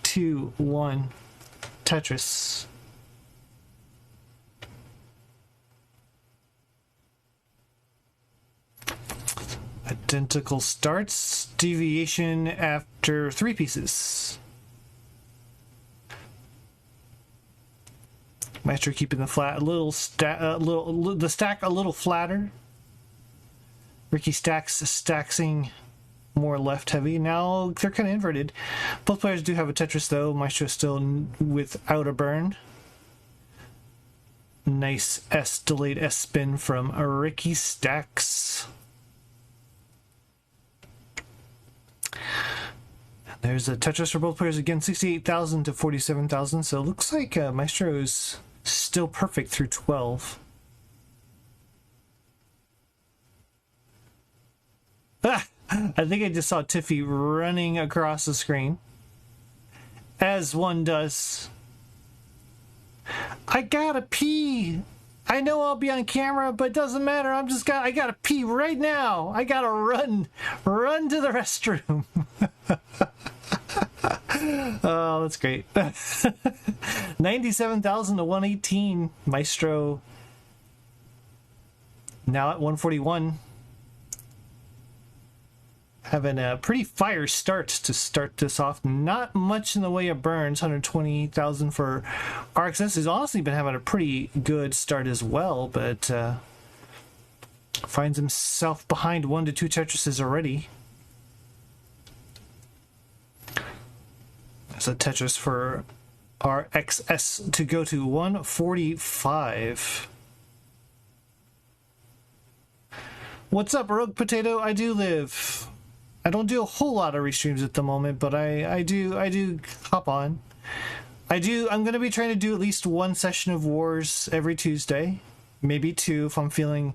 2, 1. Tetris. Identical starts. Deviation after 3 pieces. Micetro keeping the flat the stack a little flatter. Ricky stacksing more left heavy. Now they're kind of inverted. Both players do have a Tetris though. Micetro still without a burn. Nice delayed S spin from Ricky stacks. There's a Tetris for both players again, 68,000 to 47,000. So it looks like Micestro's still perfect through 12. Ah, I think I just saw Tiffy running across the screen. As one does. I gotta pee. I know I'll be on camera, but it doesn't matter. I gotta pee right now. I gotta run to the restroom. Oh, that's great. 97,000 to 118. Micetro now at 141. Having a pretty fire start to start this off. Not much in the way of burns. 120,000 for RXS. He's honestly been having a pretty good start as well, but finds himself behind 1 to 2 Tetrises already. That's a Tetris for RXS to go to 145. What's up, Rogue Potato? I do live. I don't do a whole lot of restreams at the moment, but I do hop on. I'm going to be trying to do at least 1 session of Wars every Tuesday. Maybe 2 if I'm feeling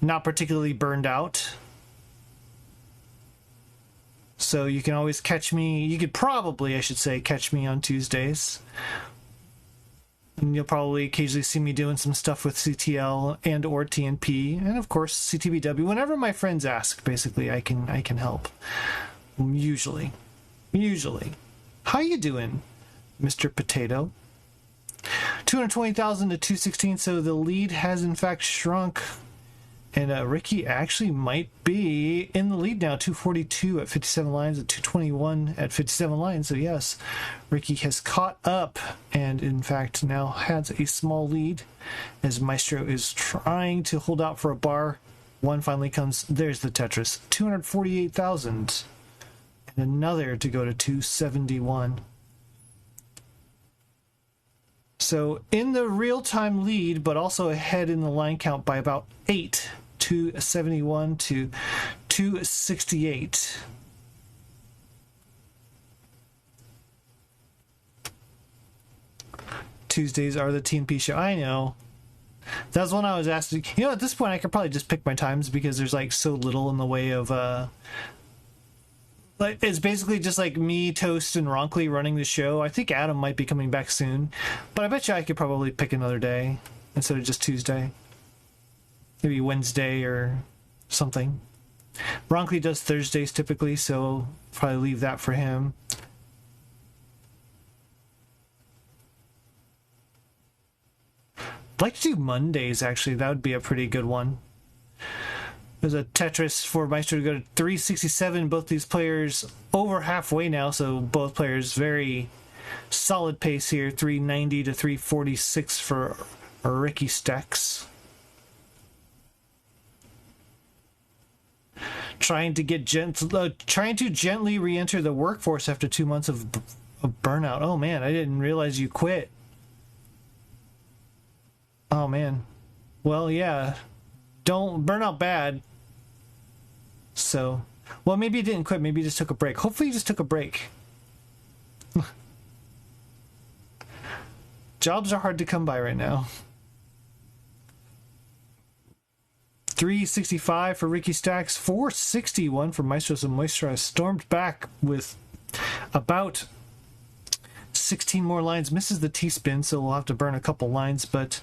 not particularly burned out. So you can always catch me. You could probably, I should say, catch me on Tuesdays. And you'll probably occasionally see me doing some stuff with CTL and or TNP, and of course CTBW. Whenever my friends ask, basically, I can help. Usually. How you doing, Mr. Potato? 220,000 to 216. So the lead has in fact shrunk, and Ricky actually might be in the lead now. 242 at 57 lines, at 221 at 57 lines. So yes, Ricky has caught up and in fact now has a small lead as Micetro is trying to hold out for a bar. One finally comes. There's the Tetris. 248,000 and another to go to 271. So in the real-time lead, but also ahead in the line count by about 8, 271 to 268. Tuesdays are the TNP show. I know. That's one I was asked to, at this point I could probably just pick my times because there's like so little in the way of like it's basically just like me, Toast, and Ronkley running the show. I think Adam might be coming back soon, but I bet you I could probably pick another day instead of just Tuesday. Maybe Wednesday or something. Ronkley does Thursdays typically, so probably leave that for him. I'd like to do Mondays, actually. That would be a pretty good one. There's a Tetris for Micetro to go to 367. Both these players over halfway now, so both players very solid pace here. 390 to 346 for Ricky Stacks. Trying to gently re-enter the workforce after 2 months of burnout. Oh man, I didn't realize you quit. Oh man. Well, yeah. Don't burn out bad. So, well, maybe he didn't quit. Maybe he just took a break. Hopefully he just took a break. Jobs are hard to come by right now. 365 for Ricky Stacks. 461 for Micetro. So Micetro has stormed back with about 16 more lines. Misses the T-spin, so we'll have to burn a couple lines, but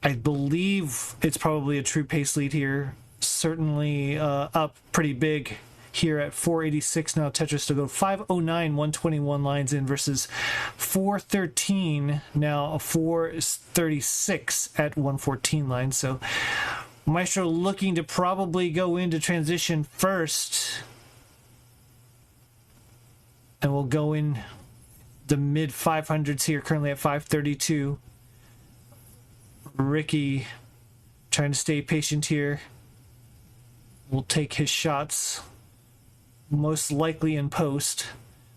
I believe it's probably a true pace lead here. Certainly up pretty big here at 486 now. Tetris to go 509, 121 lines in versus 413 now, 436 at 114 lines. So Micetro looking to probably go into transition first. And we'll go in the mid 500s here, currently at 532. Ricky trying to stay patient here. Will take his shots, most likely in post.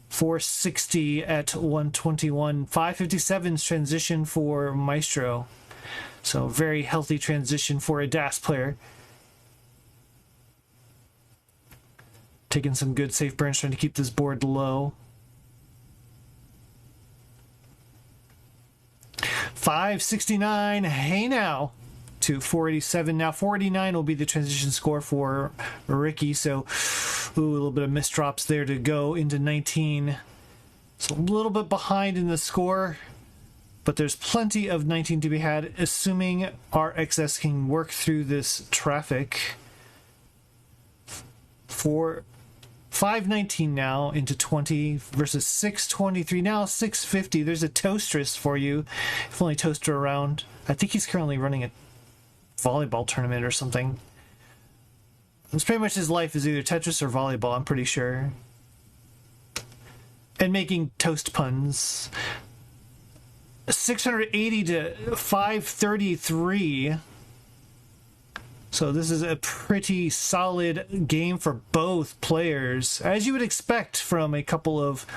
460 at 121. 557's transition for Micetro. So very healthy transition for a DAS player. Taking some good safe burns, trying to keep this board low. 569, hey now, to 487. Now 489 will be the transition score for Ricky. So, ooh, a little bit of missed drops there to go into 19. So a little bit behind in the score, but there's plenty of 19 to be had, assuming RXS can work through this traffic. For 519 now into 20 versus 623 now, 650. There's a Toastress for you. If only Toaster around. I think he's currently running a volleyball tournament or something. It's pretty much his life is either Tetris or volleyball, I'm pretty sure. And making toast puns. 680 to 533. So this is a pretty solid game for both players, as you would expect from a couple of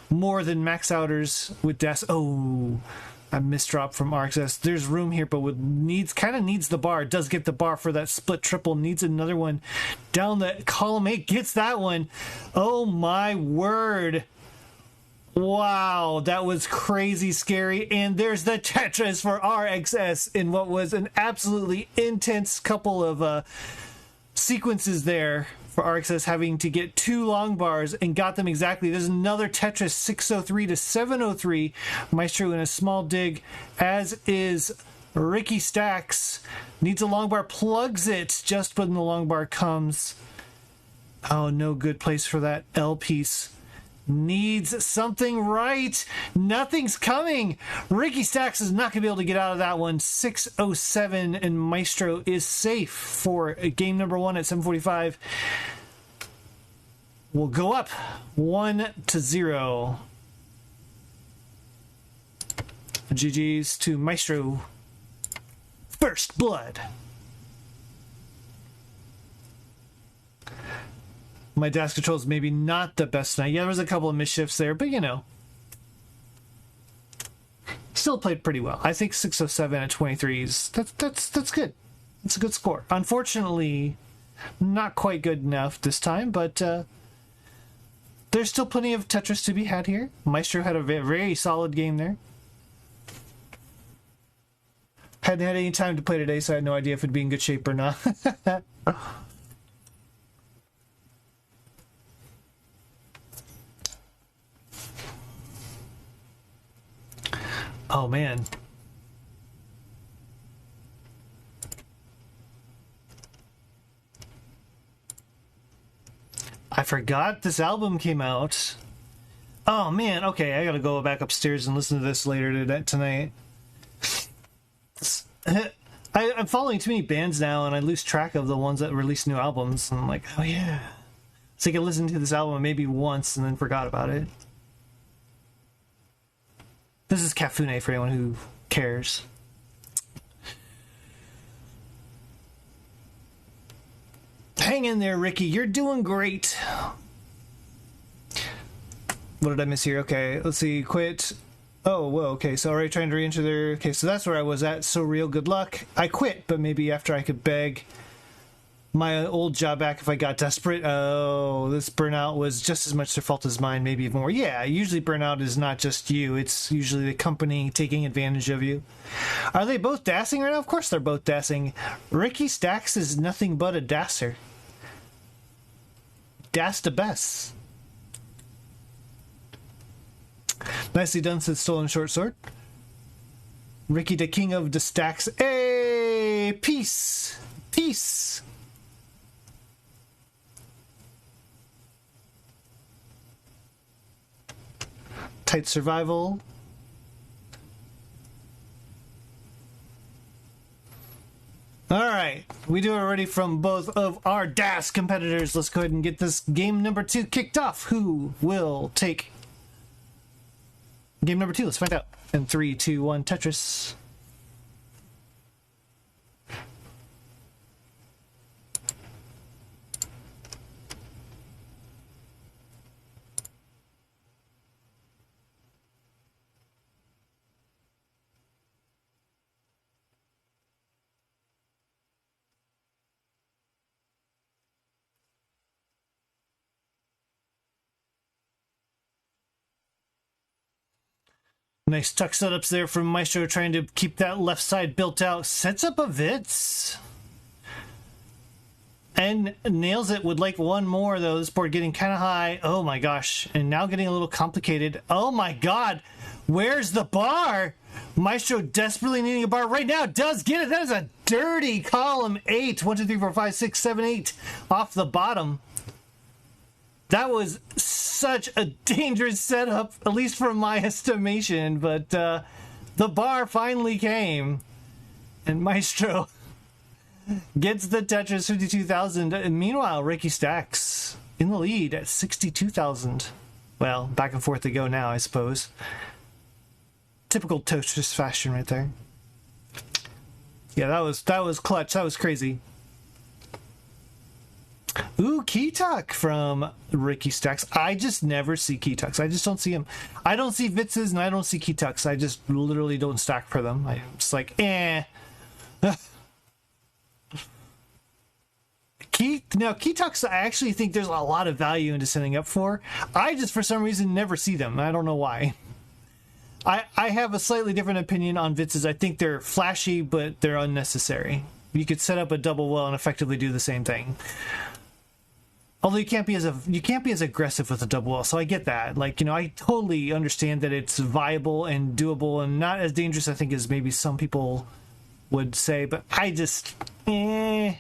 more than max outers with DAS. Oh, a misdrop from RXS. There's room here, but kind of needs the bar. Does get the bar for that split triple. Needs another one down the column 8. Gets that one. Oh my word. Wow, that was crazy scary. And there's the Tetris for RXS in what was an absolutely intense couple of sequences there for RXS, having to get 2 long bars and got them exactly. There's another Tetris 603 to 703. Micetro in a small dig, as is Ricky Stacks. Needs a long bar, plugs it just when the long bar comes. Oh, no good place for that L piece. Needs something right. Nothing's coming. Ricky Stacks is not going to be able to get out of that one. 607, and Micetro is safe for game number 1 at 7:45. We'll go up 1-0. GG's to Micetro. First blood. My DAS controls maybe not the best tonight. Yeah, there was a couple of misshifts there, but you know. Still played pretty well. I think 607 at 23s. That's good. That's a good score. Unfortunately, not quite good enough this time, but there's still plenty of Tetris to be had here. Micetro had a very solid game there. Hadn't had any time to play today, so I had no idea if it'd be in good shape or not. Oh, man. I forgot this album came out. Oh, man. Okay, I gotta go back upstairs and listen to this later tonight. I'm following too many bands now, and I lose track of the ones that release new albums. And I'm like, oh, yeah. So I can listen to this album maybe once and then forgot about it. This is Cafune for anyone who cares. Hang in there, Ricky. You're doing great. What did I miss here? Okay, let's see. Quit. Oh, whoa, okay. So already trying to re-enter there. Okay, so that's where I was at. So real good luck. I quit, but maybe after I could beg my old job back if I got desperate. Oh, this burnout was just as much their fault as mine, maybe even more. Yeah, usually burnout is not just you. It's usually the company taking advantage of you. Are they both dassing right now? Of course they're both dassing. Ricky Stacks is nothing but a dasser. Das the best. Nicely done, said Stolen Short Sword. Ricky the king of the stacks. Hey, peace. Peace. Tight survival. All right, we do it already from both of our DAS competitors. Let's go ahead and get this game number 2 kicked off. Who will take game number 2? Let's find out. In 3, 2, 1, Tetris. Nice tuck setups there from Micetro, trying to keep that left side built out. Sets up a Vitz. And nails it with like one more, though. This board getting kind of high. Oh my gosh. And now getting a little complicated. Oh my god. Where's the bar? Micetro desperately needing a bar right now. Does get it. That is a dirty column 8. 1, 2, 3, 4, 5, 6, 7, 8 off the bottom. That was such a dangerous setup, at least from my estimation, but the bar finally came, and Micetro gets the Tetris 52,000. And meanwhile, Ricky Stacks in the lead at 62,000. Well, back and forth they go now, I suppose. Typical Tetris fashion right there. Yeah, that was clutch. That was crazy. Ooh, key tuck from Ricky Stacks. I just never see key tucks. I just don't see them. I don't see Vitzes and I don't see key tucks. I just literally don't stack for them. I'm just like, eh. Key tucks, I actually think there's a lot of value into setting up for. I just, for some reason, never see them. I don't know why. I have a slightly different opinion on Vitzes. I think they're flashy, but they're unnecessary. You could set up a double well and effectively do the same thing. Although you can't be as aggressive with a double well, so I get that. Like, you know, I totally understand that it's viable and doable and not as dangerous, I think, as maybe some people would say. But I just, you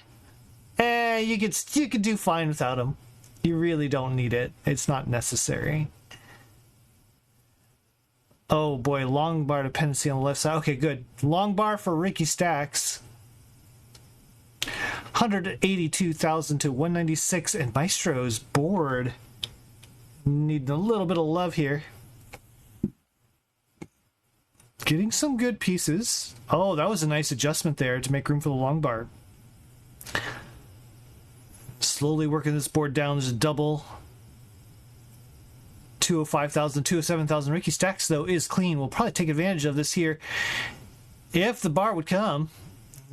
could do fine without them. You really don't need it. It's not necessary. Oh boy, long bar dependency on the left side. Okay, good. Long bar for Ricky Stacks. 182,000 to 196, and Micestro's board needing a little bit of love here. Getting some good pieces. Oh, that was a nice adjustment there to make room for the long bar. Slowly working this board down. There's a double. 205,000, 207,000. Ricky Stacks, though, is clean. We'll probably take advantage of this here if the bar would come.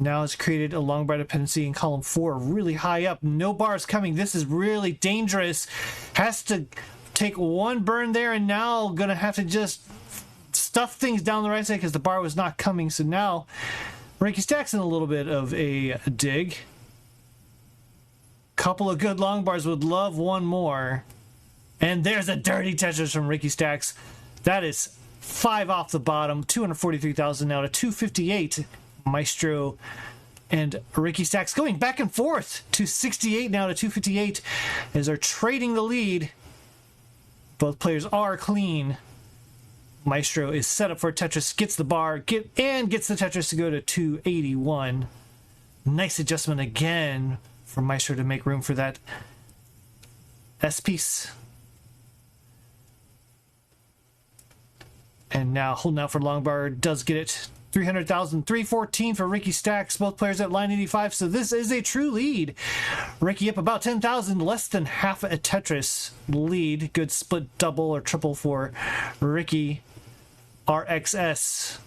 Now it's created a long bar dependency in column 4, really high up. No bars coming. This is really dangerous. Has to take one burn there, and now gonna have to just stuff things down the right side because the bar was not coming. So now Ricky Stacks in a little bit of a dig. Couple of good long bars. Would love one more. And there's a dirty Tetris from Ricky Stacks. That is 5 off the bottom. 243,000 now to 258. Micetro and Ricky Stacks going back and forth to 68 now to 258 as they're trading the lead. Both players are clean. Micetro is set up for Tetris, gets the bar, gets the Tetris to go to 281. Nice adjustment again for Micetro to make room for that S piece. And now holding out for long bar, does get it. 300,000, 314 for Ricky Stacks, both players at line 85, so this is a true lead. Ricky up about 10,000, less than half a Tetris lead. Good split double or triple for Ricky. RXS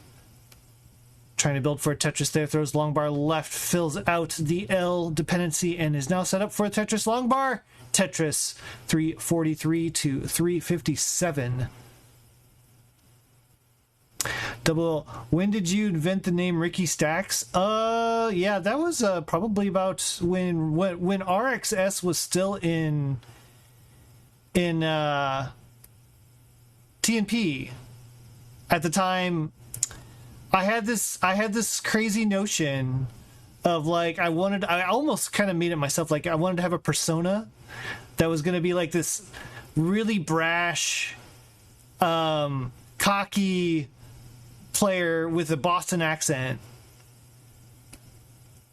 trying to build for a Tetris there, throws long bar left, fills out the L dependency, and is now set up for a Tetris long bar. Tetris 343 to 357. Double, when did you invent the name Ricky Stacks? Yeah, that was probably about when RXS was still in TNP. At the time, I had this crazy notion of like I almost kind of made it myself. Like I wanted to have a persona that was going to be like this really brash, cocky player with a Boston accent.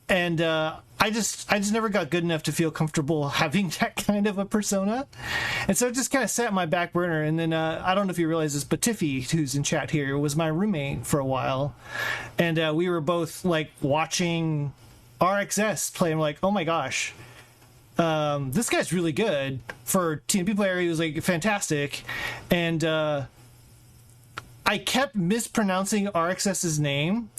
And I just never got good enough to feel comfortable having that kind of a persona. And so it just kind of sat in my back burner. And then I don't know if you realize this, but Tiffy, who's in chat here, was my roommate for a while. And we were both like watching RXS play. I'm like, oh my gosh, this guy's really good. For TNP player, he was like fantastic. And I kept mispronouncing RXS's name.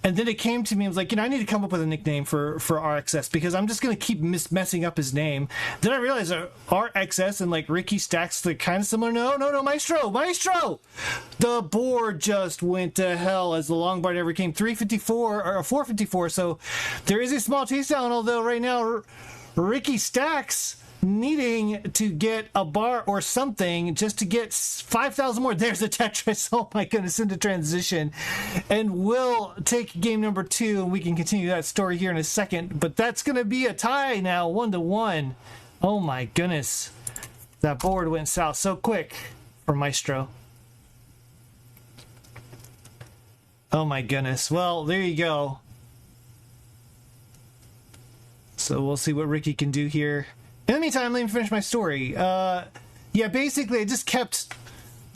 And then it came to me, I was like, I need to come up with a nickname for RXS because I'm just going to keep messing up his name. Then I realized RXS and like Ricky Stacks, they're kind of similar. No, Micetro! The board just went to hell as the long bar never came. 354 or 454. So there is a small chase down, although right now Ricky Stacks needing to get a bar or something just to get 5,000 more. There's a Tetris. Oh my goodness, into transition. And we'll take game number 2 and we can continue that story here in a second. But that's going to be a tie now, 1-1. Oh my goodness. That board went south so quick for Micetro. Oh my goodness. Well, there you go. So we'll see what Ricky can do here. In the meantime, let me finish my story. Yeah, basically, I just kept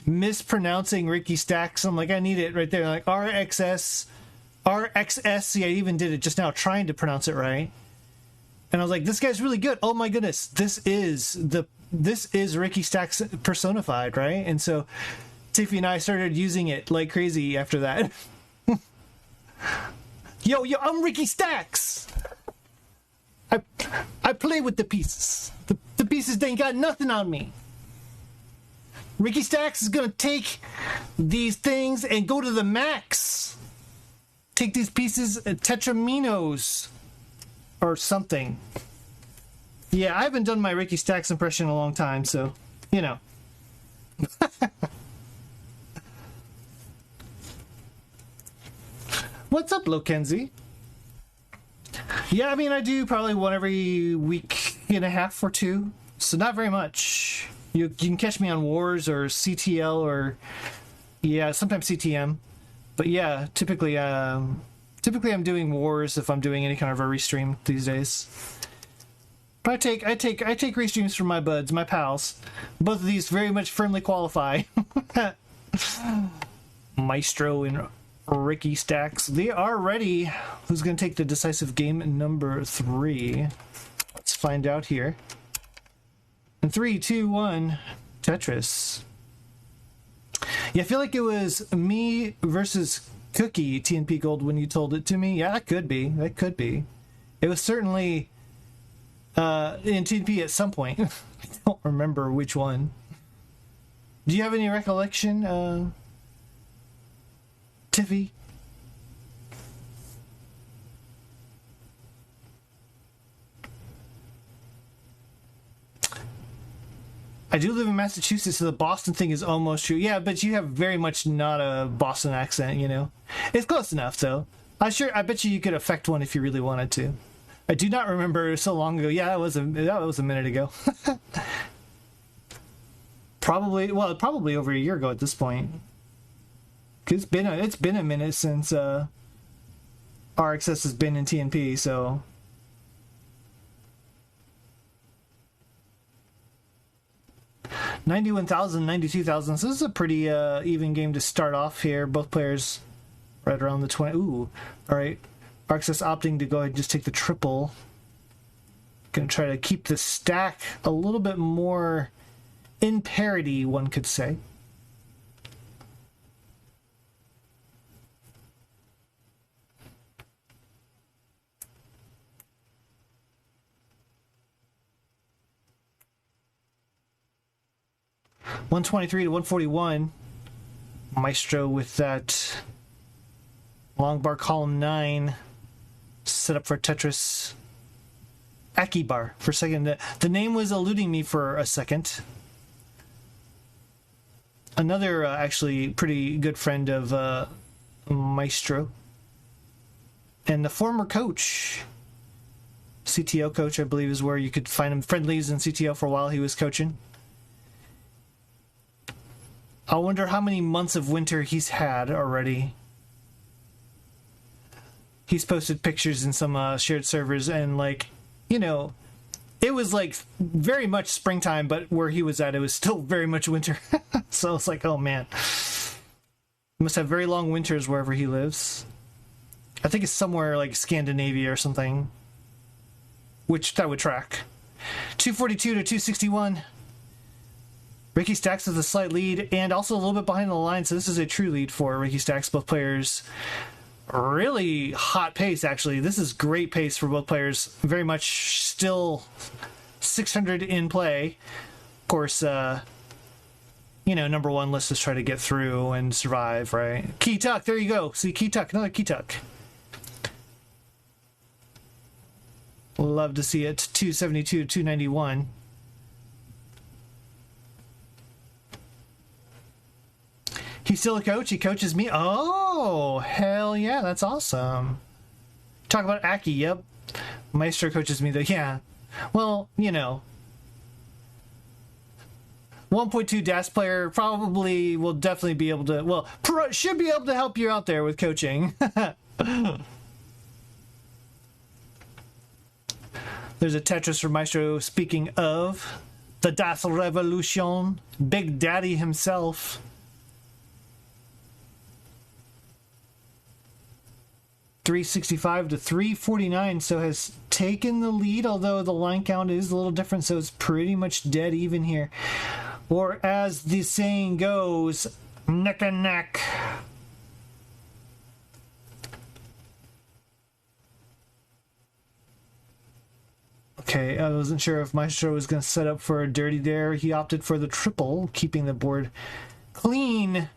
mispronouncing Ricky Stacks. I'm like, I need it right there. Like RXS. See, I even did it just now, trying to pronounce it right. And I was like, this guy's really good. Oh my goodness, this is Ricky Stacks personified, right? And so Tiffy and I started using it like crazy after that. Yo, I'm Ricky Stacks. I play with the pieces. The pieces, they ain't got nothing on me. Ricky Stacks is gonna take these things and go to the max. Take these pieces, tetraminos, or something. Yeah, I haven't done my Ricky Stacks impression in a long time, so, you know. What's up, Lokenzie? Yeah, I mean, I do probably one every week and a half or two, so not very much. You can catch me on Wars or CTL or, yeah, sometimes CTM. But yeah, typically I'm doing Wars if I'm doing any kind of a restream these days. But I take restreams from my buds, my pals. Both of these very much firmly qualify. Micetro and Ricky Stacks, they are ready. Who's going to take the decisive game number 3? Let's find out here. In 3, 2, 1, Tetris. Yeah, I feel like it was me versus Cookie TNP Gold when you told it to me. Yeah, that could be. It was certainly in TNP at some point. I don't remember which one. Do you have any recollection, Tiffy? I do live in Massachusetts, so the Boston thing is almost true. Yeah, but you have very much not a Boston accent, you know. It's close enough, though. I bet you could affect one if you really wanted to. I do not remember so long ago. Yeah, that was a minute ago. Probably over a year ago at this point. It's been a minute since RXS has been in TNP, so 91,000, 92,000. So this is a pretty even game to start off here. Both players right around the 20. Ooh, all right. RXS opting to go ahead and just take the triple. Gonna try to keep the stack a little bit more in parity, one could say. $123 to $141. Micetro with that long bar column 9 set up for Tetris. Aki bar for a second. The name was eluding me for a second. Another actually pretty good friend of Micetro. And the former coach. CTO coach, I believe, is where you could find him. Friendlies in CTO for a while he was coaching. I wonder how many months of winter he's had already. He's posted pictures in some shared servers, and like, you know, it was like very much springtime, but where he was at, it was still very much winter. So it's like, oh man. He must have very long winters wherever he lives. I think it's somewhere like Scandinavia or something. Which that would track. 242 to 261. Ricky Stacks with a slight lead, and also a little bit behind the line, so this is a true lead for Ricky Stacks. Both players really hot pace, actually. This is great pace for both players. Very much still 600 in play. Of course, you know, number one, let's just try to get through and survive, right? Key tuck, there you go. See, key tuck, another key tuck. Love to see it. 272 to 291. He's still a coach. He coaches me. Oh, hell yeah. That's awesome. Talk about Aki. Yep. Micetro coaches me, though. Yeah. Well, you know. 1.2 DAS player probably will definitely be able to, well, should be able to help you out there with coaching. There's a Tetris for Micetro. Speaking of the DAS Revolution, Big Daddy himself. 365 to 349, so has taken the lead, although the line count is a little different, so it's pretty much dead even here. Or as the saying goes, neck and neck. Okay, I wasn't sure if Micetro was going to set up for a dirty dare. He opted for the triple, keeping the board clean.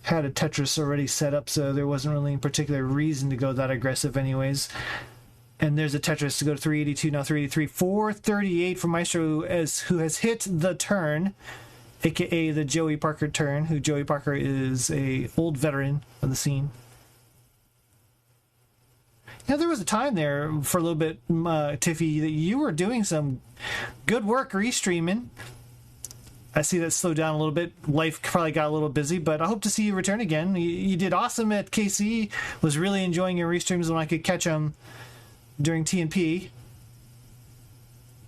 Had a Tetris already set up, so there wasn't really any particular reason to go that aggressive anyways. And there's a Tetris to go to 382, now 383. 438 for Micetro, who has hit the turn, aka the Joey Parker turn, who Joey Parker is a old veteran of the scene. Now, there was a time there for a little bit, Tiffy, that you were doing some good work restreaming. I see that slowed down a little bit. Life probably got a little busy, but I hope to see you return again. You did awesome at KC. Was really enjoying your restreams when I could catch them during TNP.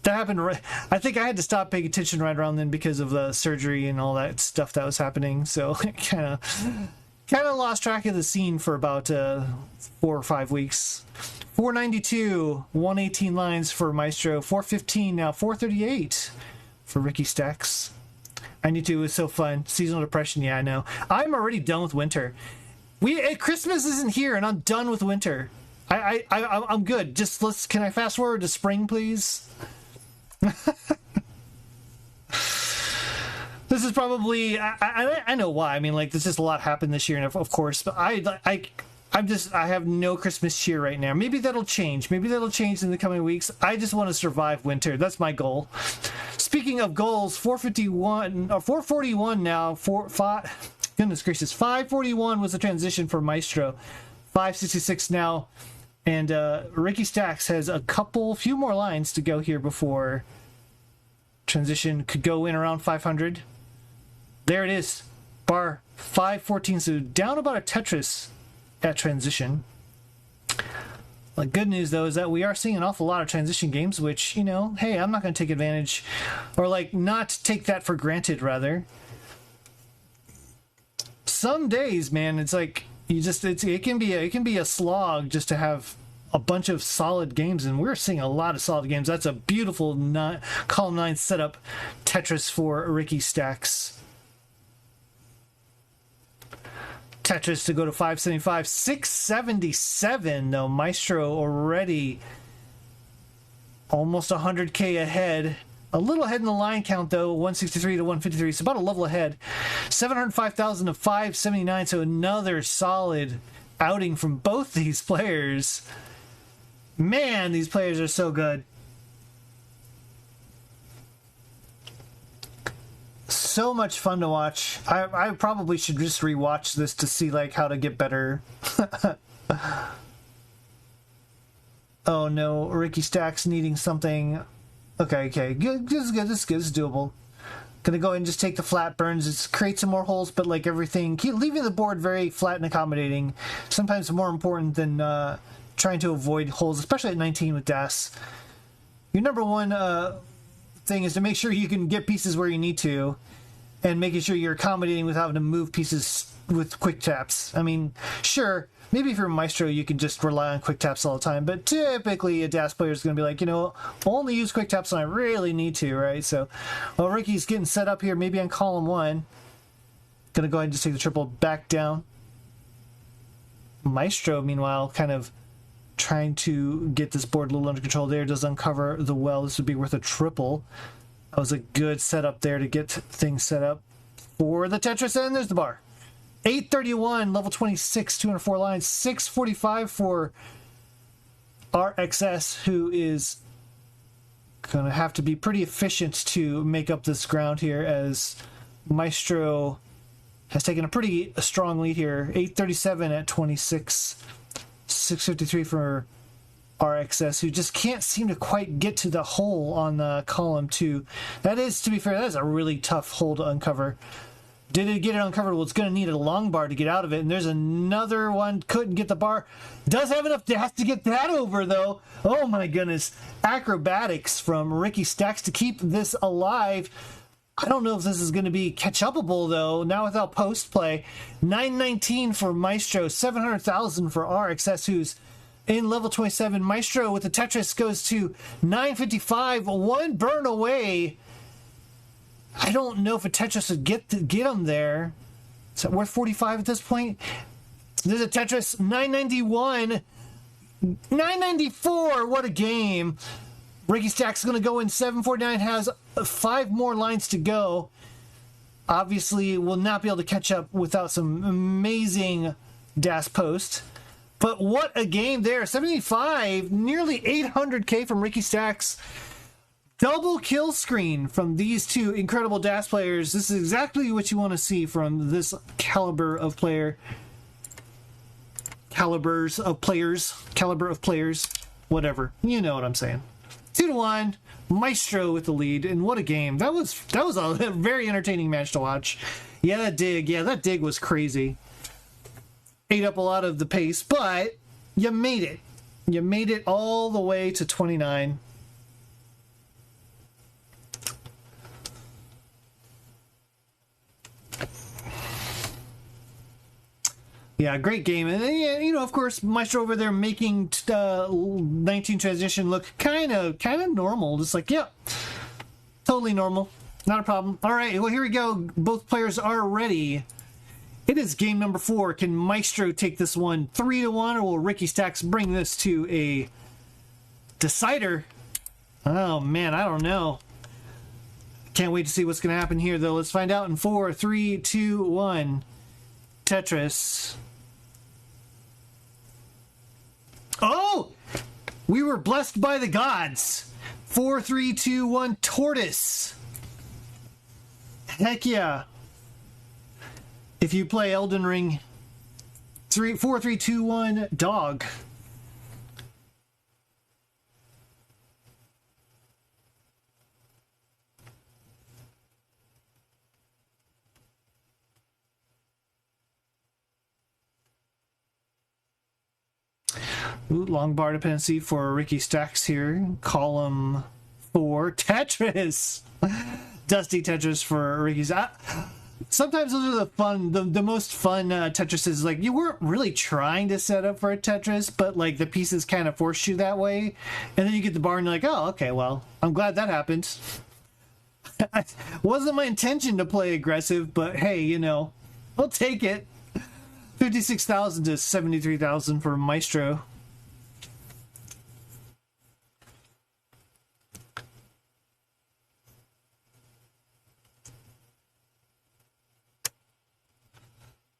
That happened. I think I had to stop paying attention right around then because of the surgery and all that stuff that was happening. So kind of lost track of the scene for about 4 or 5 weeks. 492, 118 lines for Micetro. 415 now. 438 for Ricky Stacks. I need to. It was so fun. Seasonal depression. Yeah, I know. I'm already done with winter. Christmas isn't here, and I'm done with winter. I'm good. Just can I fast forward to spring, please? This is probably. I know why. I mean, like, there's just a lot happened this year, and of course, but I have no Christmas cheer right now. Maybe that'll change. Maybe that'll change in the coming weeks. I just want to survive winter. That's my goal. Speaking of goals, 441 now. Goodness gracious, 541 was the transition for Micetro. 566 now, and Ricky Stacks has few more lines to go here before transition could go in around 500. There it is, bar 514. So down about a Tetris at transition. The good news, though, is that we are seeing an awful lot of transition games, which, you know, hey, I'm not going to take advantage, or like not take that for granted, rather. Some days, man, it's like it can be a slog just to have a bunch of solid games, and we're seeing a lot of solid games. That's a beautiful column 9 setup Tetris for Ricky Stacks. Tetris to go to 575. 677, though. Micetro already almost 100K ahead. A little ahead in the line count, though. 163 to 153. It's about a level ahead. 705,000 to 579. So another solid outing from both these players. Man, these players are so good. So much fun to watch. I probably should just rewatch this to see like how to get better. Oh no, Ricky Stacks needing something. Okay, good. This is good. This is doable. Gonna go ahead and just take the flat burns. It's create some more holes, but like everything, keep leaving the board very flat and accommodating. Sometimes more important than trying to avoid holes, especially at 19 with DAS. Your number one thing is to make sure you can get pieces where you need to, and making sure you're accommodating without having to move pieces with quick taps. I mean, sure, maybe if you're a Maestro, you can just rely on quick taps all the time, but typically a DAS player is going to be like, you know, I'll only use quick taps when I really need to, right? So, while Ricky's getting set up here, maybe on column 1, going to go ahead and just take the triple back down. Maestro, meanwhile, kind of trying to get this board a little under control there. Does uncover the well. This would be worth a triple. That was a good setup there to get things set up for the Tetris, and there's the bar. 831, level 26, 204 lines, 645 for RXS, who is going to have to be pretty efficient to make up this ground here, as Maestro has taken a pretty strong lead here. 837 at 26, 653 for RXS, who just can't seem to quite get to the hole on the column 2. That is, to be fair, that is a really tough hole to uncover. Did it get it uncovered? Well, it's going to need a long bar to get out of it. And there's another one. Couldn't get the bar. Does have enough DAS to get that over, though. Oh, my goodness. Acrobatics from Ricky Stacks to keep this alive. I don't know if this is going to be catch-upable, though, now without post-play. 919 for Maestro. 700,000 for RXS, who's in level 27. Maestro with the Tetris goes to 955. One burn away. I don't know if a Tetris would get him there. Is that worth 45 at this point? There's a Tetris. 991. 994. What a game. Ricky Stack's going to go in. 749 has 5 more lines to go. Obviously, will not be able to catch up without some amazing DAS post. But what a game there. 75. Nearly 800K from Ricky Stacks. Double kill screen from these two incredible DAS players. This is exactly what you want to see from this caliber of player. Caliber of players. Whatever. You know what I'm saying. 2-1. Maestro with the lead. And what a game. That was a very entertaining match to watch. Yeah, that dig was crazy. Ate up a lot of the pace, but you made it. You made it all the way to 29. Yeah, great game. And you know, of course, Maestro over there making 19 transition look kind of normal. Just like, yeah, totally normal. Not a problem. All right, well, here we go. Both players are ready. It is game number 4. Can Maestro take this one 3-1, or will Ricky Stacks bring this to a decider? Oh, man, I don't know. Can't wait to see what's going to happen here, though. Let's find out in 4, 3, 2, 1. Tetris. Oh! We were blessed by the gods. 4, 3, 2, 1. Tortoise. Heck yeah. If you play Elden Ring, 4, 3, 2, 1. Dog. Ooh, long bar dependency for Ricky Stacks here. Column 4. Tetris! Dusty Tetris for Ricky's. Sometimes those are the most fun Tetrises. Like, you weren't really trying to set up for a Tetris, but like the pieces kind of force you that way. And then you get the bar and you're like, oh, okay, well, I'm glad that happened. Wasn't my intention to play aggressive, but hey, you know, I'll take it. 56,000 to 73,000 for Maestro.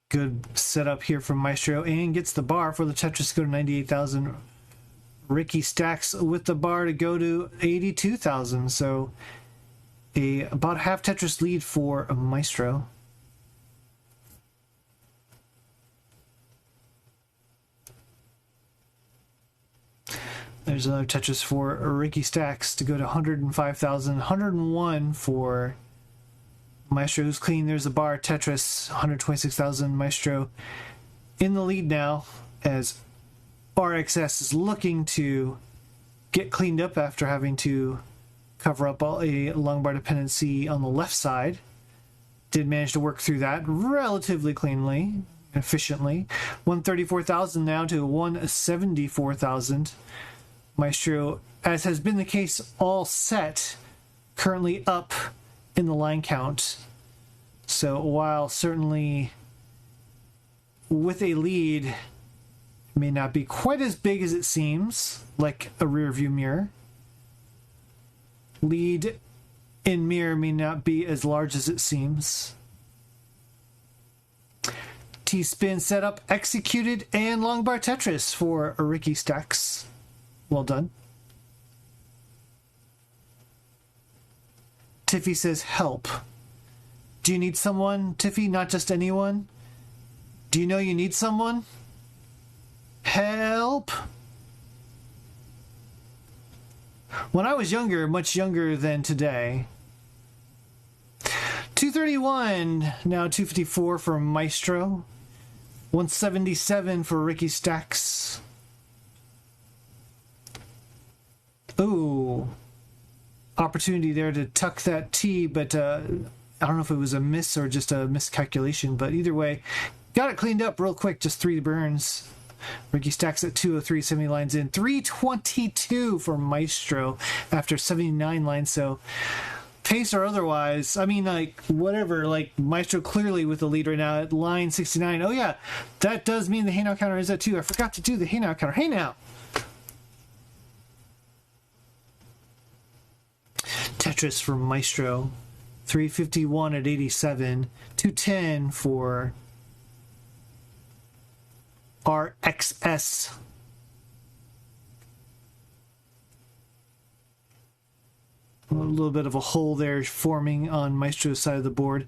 Good setup here from Maestro, and gets the bar for the Tetris to go to 98,000. Ricky Stacks with the bar to go to 82,000. So about half Tetris lead for Maestro. There's another Tetris for Ricky Stacks to go to 105,000. 101 for Maestro who's clean. There's the bar. Tetris, 126,000. Maestro in the lead now as RXS is looking to get cleaned up after having to cover up a long bar dependency on the left side. Did manage to work through that relatively cleanly, efficiently. 134,000 now to 174,000. Maestro, as has been the case all set, currently up in the line count. So while certainly with a lead, may not be quite as big as it seems, like a rear view mirror. Lead in mirror may not be as large as it seems. T-spin setup executed and long bar Tetris for Ricky Stacks. Well done. Tiffy says help. Do you need someone, Tiffy? Not just anyone? Do you know you need someone? Help! When I was younger, much younger than today. 231, now 254 for Maestro. 177 for Ricky Stacks. Ooh. Opportunity there to tuck that T, but I don't know if it was a miss or just a miscalculation, but either way, got it cleaned up real quick, just 3 burns. Ricky Stacks at 203, 70 lines in. 322 for Maestro after 79 lines, so pace or otherwise, I mean, like, whatever, like, Maestro clearly with the lead right now at line 69. Oh yeah, that does mean the hey now counter is at 2. I forgot to do the hey now counter. Hey now! Tetris for Maestro. 351 at 87. 210 for RXS. A little bit of a hole there forming on Maestro's side of the board.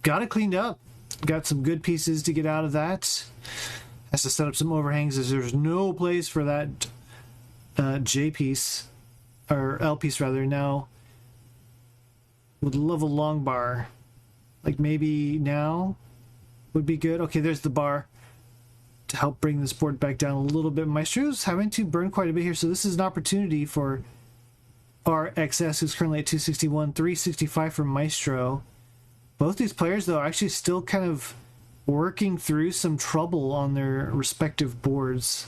Got it cleaned up. Got some good pieces to get out of that. Has to set up some overhangs as there's no place for that J piece, or L piece rather, now. Would love a long bar. Like maybe now would be good. Okay, there's the bar to help bring this board back down a little bit. Maestro's having to burn quite a bit here, so this is an opportunity for RXS, who's currently at 261, 365 for Maestro. Both these players, though, are actually still kind of working through some trouble on their respective boards.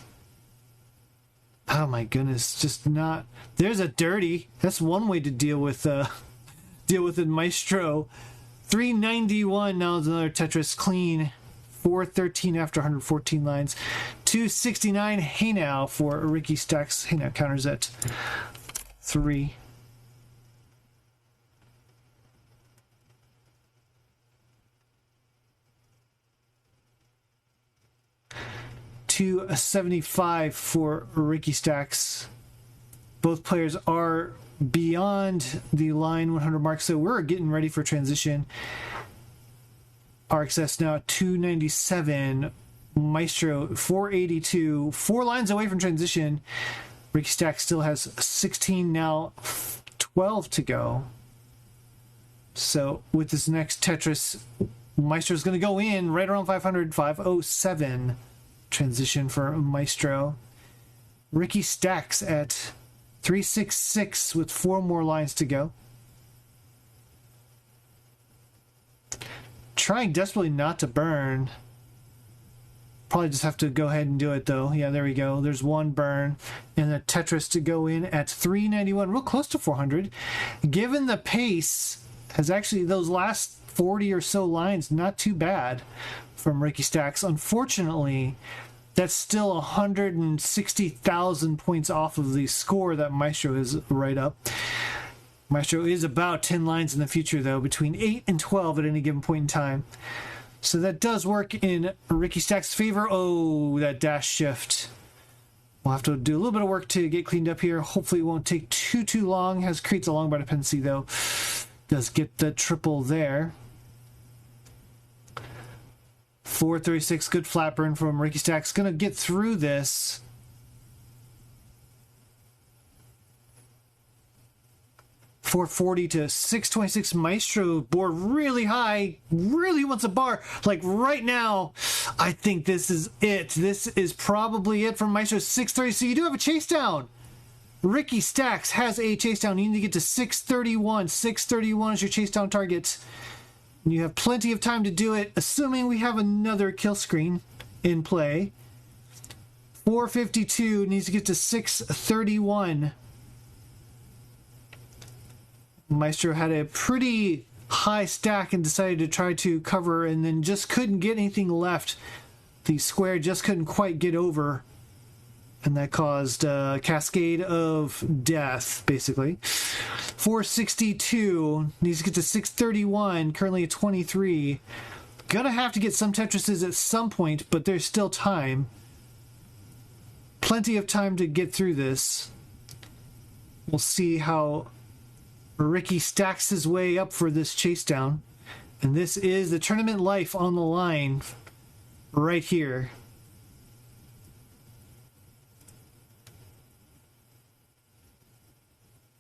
Oh my goodness, just not... There's a dirty. That's one way to deal with it, Maestro. 391, now it's another Tetris clean. 413 after 114 lines. 269, hey now for Ricky Stacks. Hey now counters at 3. $275 for Ricky Stacks. Both players are beyond the line 100 mark, so we're getting ready for transition. RXS now 297. Maestro 482. 4 lines away from transition. Ricky Stacks still has 16 now, 12 to go. So with this next Tetris, Maestro's going to go in right around 500, 507. Transition for Maestro. Ricky Stacks at 366 with 4 more lines to go. Trying desperately not to burn. Probably just have to go ahead and do it though. Yeah, there we go. There's 1 burn. And the Tetris to go in at 391. Real close to 400. Given the pace, has actually those last 40 or so lines, not too bad from Ricky Stacks. Unfortunately, that's still 160,000 points off of the score that Maestro is right up. Maestro is about 10 lines in the future, though, between 8 and 12 at any given point in time. So that does work in Ricky Stacks' favor. Oh, that dash shift. We'll have to do a little bit of work to get cleaned up here. Hopefully it won't take too long. Creates a long bar dependency, though. Does get the triple there. 436, good flat burn from Ricky Stacks. Gonna get through this. 440 to 626. Micetro board really high, really wants a bar. Like right now, I think this is it. This is probably it from Micetro. 630. So you do have a chase down. Ricky Stacks has a chase down. You need to get to 631. 631 is your chase down target. You have plenty of time to do it, assuming we have another kill screen in play. 452 needs to get to 631. Micetro had a pretty high stack and decided to try to cover and then just couldn't get anything left. The square just couldn't quite get over. And that caused a cascade of death, basically. 462 needs to get to 631, currently at 23. Gonna have to get some Tetrises at some point, but there's still time. Plenty of time to get through this. We'll see how Ricky stacks his way up for this chase down. And this is the tournament life on the line right here.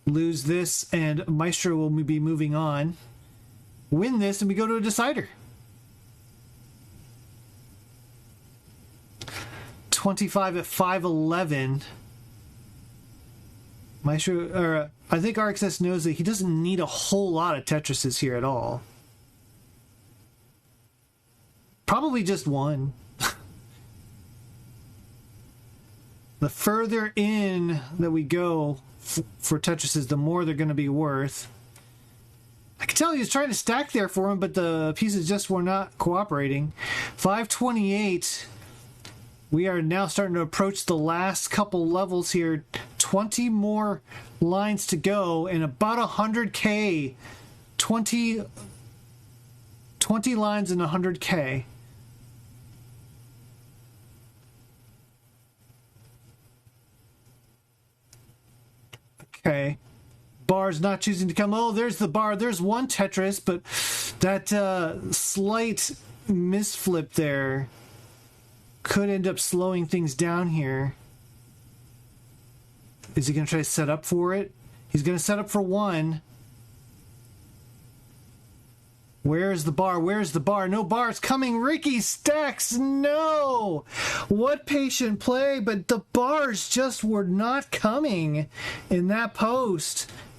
Lose this and Micetro will be moving on. Win this and we go to a decider. 25 at 511. Micetro, or I think RxS knows that he doesn't need a whole lot of Tetrises here at all. Probably just one. The further in that we go for Tetrises, the more they're going to be worth. I can tell he was trying to stack there for him, but the pieces just were not cooperating. 528. We are now starting to approach the last couple levels here. 20 more lines to go and about 100k. 20 lines and 100k. Okay. Bar's not choosing to come. Oh, there's the bar. There's one Tetris, but that slight misflip there could end up slowing things down here. Is he going to try to set up for it? He's going to set up for one. Where's the bar? Where's the bar? No bar's coming. Ricky Stacks. No. What patient play, but the bars just were not coming in that post.